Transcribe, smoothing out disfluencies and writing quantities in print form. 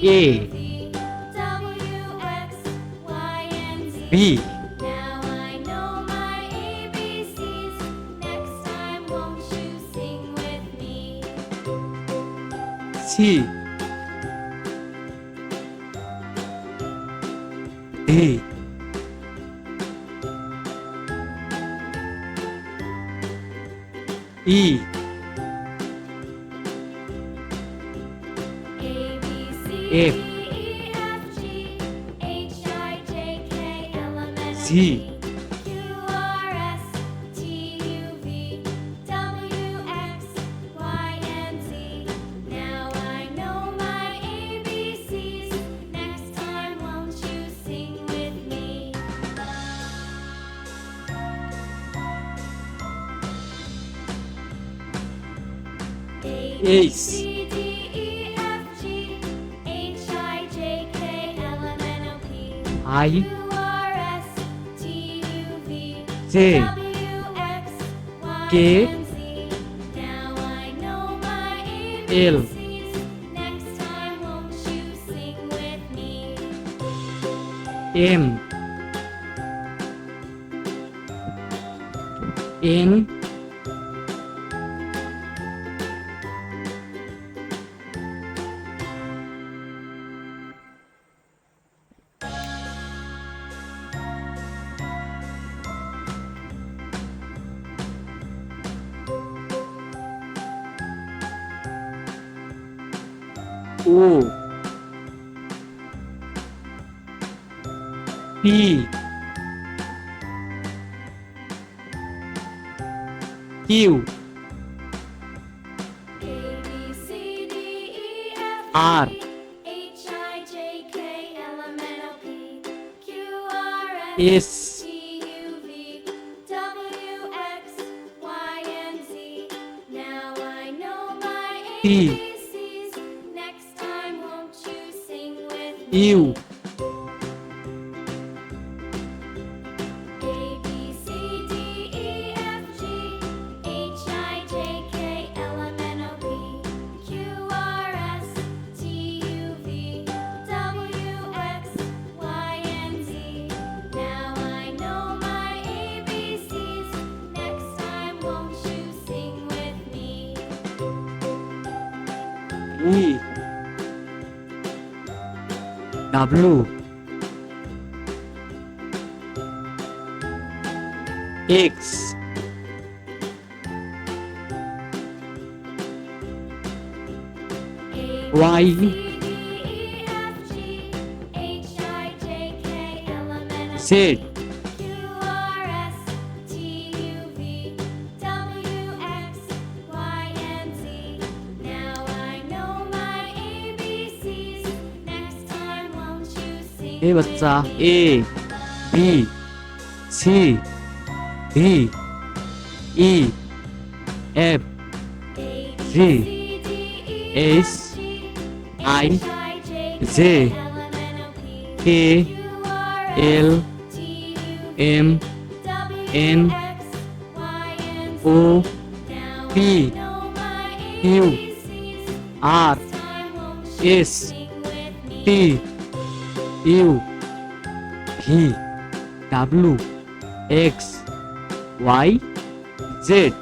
A B Now I know my ABCs. Next time, won't you sing with me? C D E A B C F D E F G H I J K L M N O Z P Q R S T U V W X Y and Z. Now I know my ABCs. Next time, won't you sing with me? A B Ace C D E F G H I J K L M N O P I Q R S T U V J W X Y K and Z. Now I know my L ABCs. Next time, won't you sing with me? M N O P Q A B C D E F R G H I J K L M N O P Q R S S T U V W X Y and Z. Now I know my T ABCs. Next time, won't you sing with me? U A B C D E F G H I J K L M N O P Q R S T U V W X Y and Z. Now I know my ABCs. Next time, won't you sing with me? V W X A Y B C D E F G H I J K L M N O P Z Q R S T U V W X Y and Z. Now I know my ABCs. Next time, won't you sing A with बच्चा me? A B C D E F A B G C D E F H G I H I J J K L M N O P K Q R L S T U V M W N X Y and Z. O Now P I know my Q ABCs. R Next time, won't you S sing with me? T U V W X Y Z